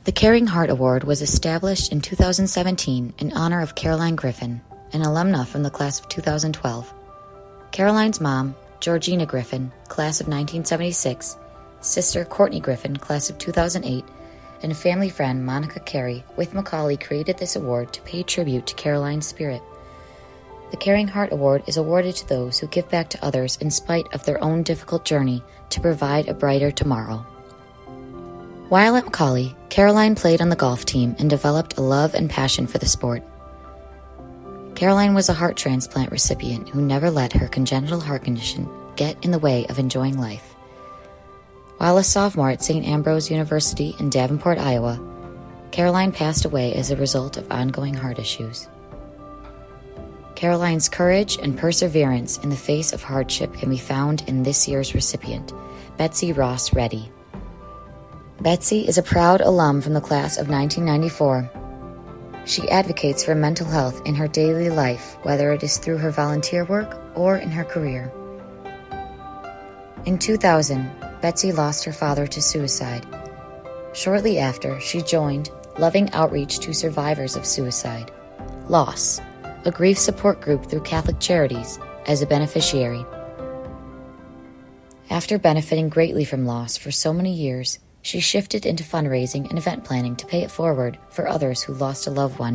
The Caring Heart Award was established in 2017 in honor of Caroline Griffin, an alumna from the class of 2012. Caroline's mom, Georgina Griffin, class of 1976, sister Courtney Griffin, class of 2008, and family friend Monica Carey with Macaulay created this award to pay tribute to Caroline's spirit. The Caring Heart Award is awarded to those who give back to others in spite of their own difficult journey to provide a brighter tomorrow. While at Macaulay, Caroline played on the golf team and developed a love and passion for the sport. Caroline was a heart transplant recipient who never let her congenital heart condition get in the way of enjoying life. While a sophomore at St. Ambrose University in Davenport, Iowa, Caroline passed away as a result of ongoing heart issues. Caroline's courage and perseverance in the face of hardship can be found in this year's recipient, Betsy Ross Reddy. Betsy is a proud alum from the class of 1994. She advocates for mental health in her daily life, whether it is through her volunteer work or in her career. In 2000, Betsy lost her father to suicide. Shortly after, she joined Loving Outreach to Survivors of Suicide, LOSS, a grief support group through Catholic Charities, as a beneficiary. After benefiting greatly from loss for so many years, she shifted into fundraising and event planning to pay it forward for others who lost a loved one.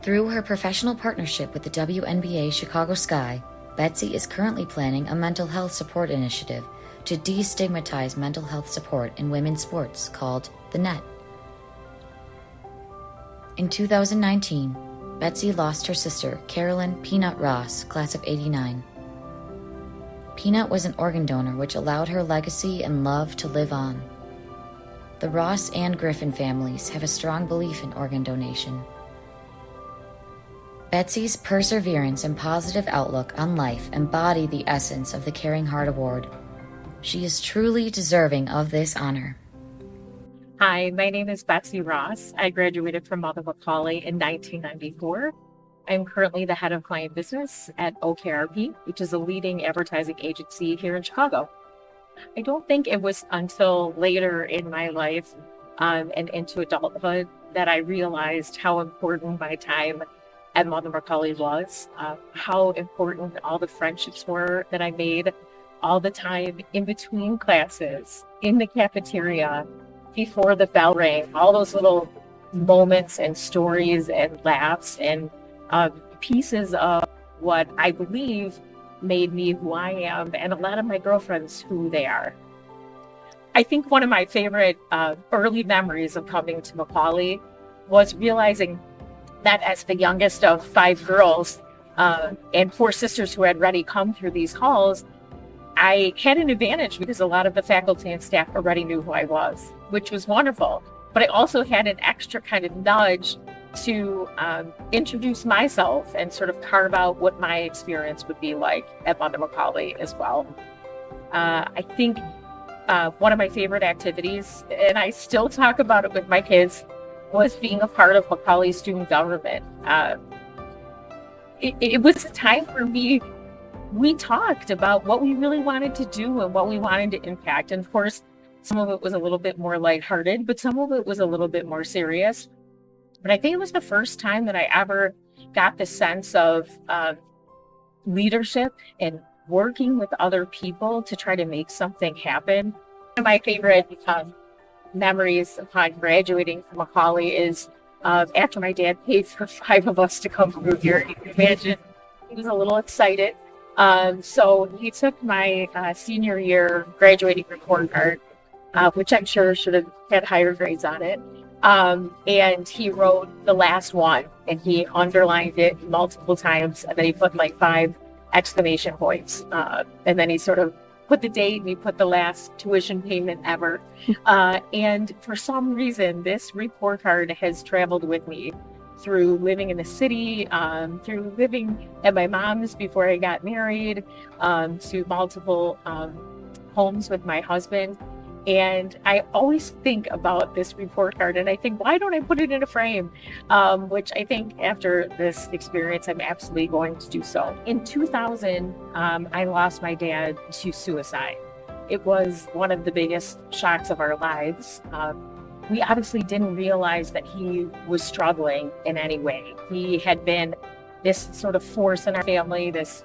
Through her professional partnership with the WNBA Chicago Sky, Betsy is currently planning a mental health support initiative to destigmatize mental health support in women's sports called The Net. In 2019, Betsy lost her sister, Carolyn Peanut Ross, class of 89. Peanut was an organ donor which allowed her legacy and love to live on. The Ross and Griffin families have a strong belief in organ donation. Betsy's perseverance and positive outlook on life embody the essence of the Caring Heart Award. She is truly deserving of this honor. Hi, my name is Betsy Ross. I graduated from Mother Macaulay in 1994. I'm currently the head of client business at OKRP, which is a leading advertising agency here in Chicago. I don't think it was until later in my life and into adulthood that I realized how important my time at Mother Macaulay was, how important all the friendships were that I made all the time in between classes, in the cafeteria, before the bell rang, all those little moments and stories and laughs and pieces of what I believe made me who I am and a lot of my girlfriends who they are. I think one of my favorite early memories of coming to Macaulay was realizing that as the youngest of 5 girls and 4 sisters who had already come through these halls, I had an advantage because a lot of the faculty and staff already knew who I was, which was wonderful. But I also had an extra kind of nudge to introduce myself and sort of carve out what my experience would be like at Mother Macaulay as well. I think one of my favorite activities, and I still talk about it with my kids, was being a part of Macaulay student government. It was a time where we talked about what we really wanted to do and what we wanted to impact. And of course, some of it was a little bit more lighthearted, but some of it was a little bit more serious. But I think it was the first time that I ever got the sense of leadership and working with other people to try to make something happen. One of my favorite memories upon graduating from Macaulay is after my dad paid for 5 of us to come through here. You can imagine he was a little excited. So he took my senior year graduating report card, which I'm sure should have had higher grades on it. And he wrote the last one and he underlined it multiple times. And then he put like 5 exclamation points. And then he sort of put the date and he put the last tuition payment ever. And for some reason, this report card has traveled with me through living in the city, through living at my mom's before I got married, to multiple homes with my husband. And I always think about this report card and I think, why don't I put it in a frame? Which I think after this experience, I'm absolutely going to do so. In 2000, I lost my dad to suicide. it was one of the biggest shocks of our lives. We obviously didn't realize that he was struggling in any way. He had been this sort of force in our family, this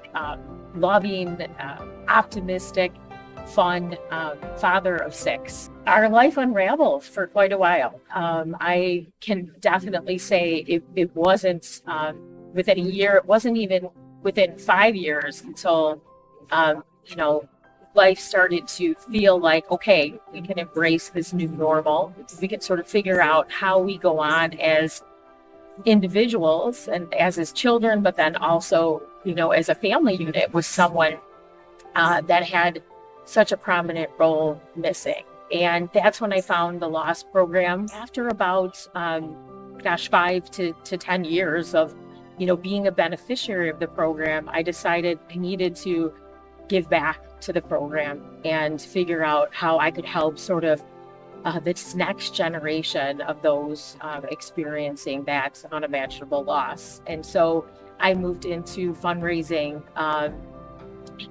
loving, optimistic, fun father of 6. Our life unraveled for quite a while. I can definitely say it wasn't within a year, it wasn't even within 5 years until, life started to feel like, okay, we can embrace this new normal. We can sort of figure out how we go on as individuals and as his children, but then also, as a family unit with someone that had such a prominent role missing. And that's when I found the Lost program after about, 5 to 10 years of, being a beneficiary of the program. I decided I needed to give back to the program and figure out how I could help sort of this next generation of those experiencing that unimaginable loss. And so I moved into fundraising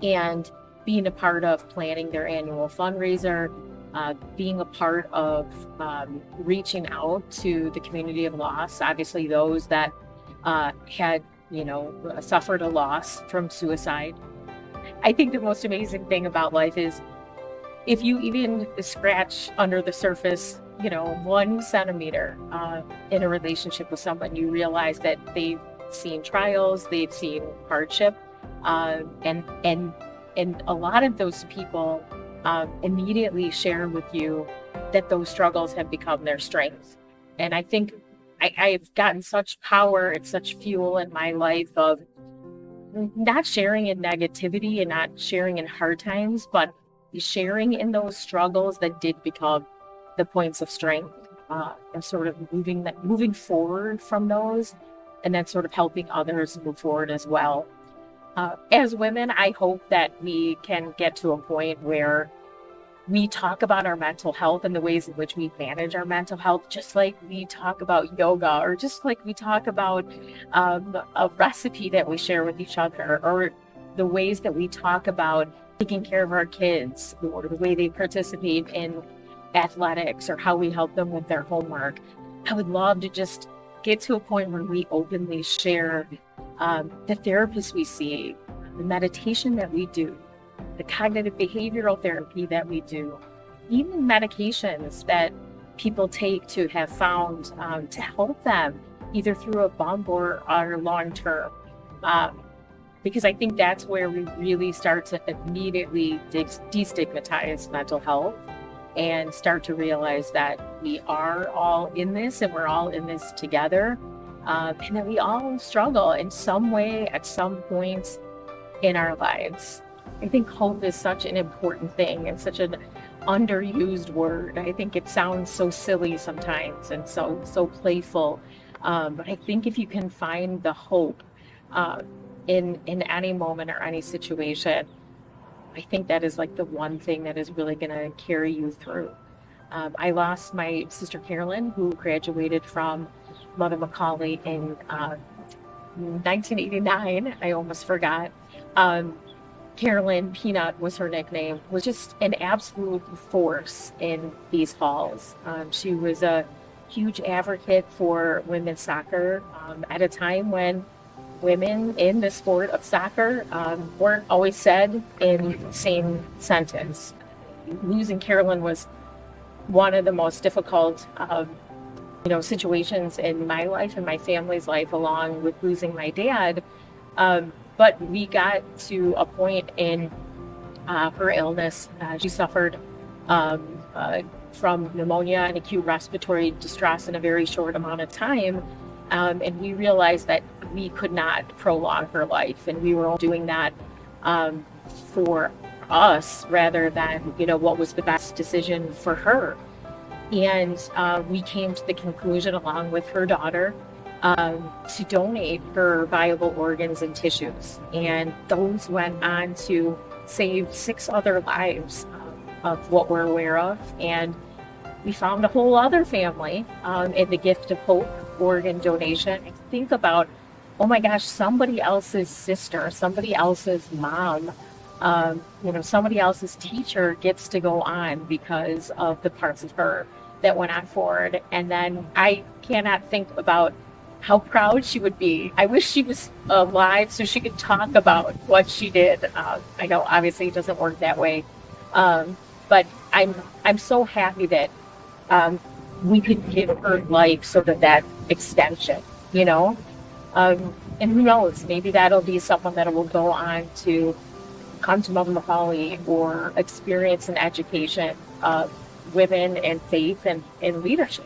and being a part of planning their annual fundraiser, being a part of reaching out to the community of loss, obviously those that had, suffered a loss from suicide. I think the most amazing thing about life is if you even scratch under the surface, 1 centimeter in a relationship with someone, you realize that they've seen trials, they've seen hardship, and a lot of those people immediately share with you that those struggles have become their strength. And I think I've gotten such power and such fuel in my life of not sharing in negativity and not sharing in hard times, but sharing in those struggles that did become the points of strength, and sort of moving forward from those, and then sort of helping others move forward as well. As women, I hope that we can get to a point where we talk about our mental health and the ways in which we manage our mental health, just like we talk about yoga, or just like we talk about a recipe that we share with each other, or the ways that we talk about taking care of our kids, or the way they participate in athletics, or how we help them with their homework. I would love to just get to a point where we openly share the therapists we see, the meditation that we do, the cognitive behavioral therapy that we do, even medications that people take to have found to help them either through a bump or long term. Because I think that's where we really start to immediately destigmatize mental health and start to realize that we are all in this and we're all in this together, and that we all struggle in some way at some point in our lives. I think hope is such an important thing and such an underused word. I think it sounds so silly sometimes and so playful. But I think if you can find the hope in any moment or any situation, I think that is like the one thing that is really going to carry you through. I lost my sister Carolyn, who graduated from Mother Macaulay in 1989. I almost forgot. Carolyn, Peanut was her nickname, was just an absolute force in these halls. She was a huge advocate for women's soccer at a time when women in the sport of soccer weren't always said in the same sentence. Losing Carolyn was one of the most difficult situations in my life and my family's life, along with losing my dad. But we got to a point in her illness. She suffered from pneumonia and acute respiratory distress in a very short amount of time. And we realized that we could not prolong her life. And we were all doing that for us rather than, what was the best decision for her. And we came to the conclusion, along with her daughter, to donate her viable organs and tissues. And those went on to save 6 other lives of what we're aware of. And we found a whole other family in the Gift of Hope organ donation. And think about, oh my gosh, somebody else's sister, somebody else's mom Somebody else's teacher gets to go on because of the parts of her that went on forward. And then I cannot think about how proud she would be. I wish she was alive so she could talk about what she did. I know obviously it doesn't work that way, but I'm so happy that we could give her life sort of that extension, and who knows, maybe that'll be someone that will go on to come to Mother Macaulay or experience an education of women and faith and leadership.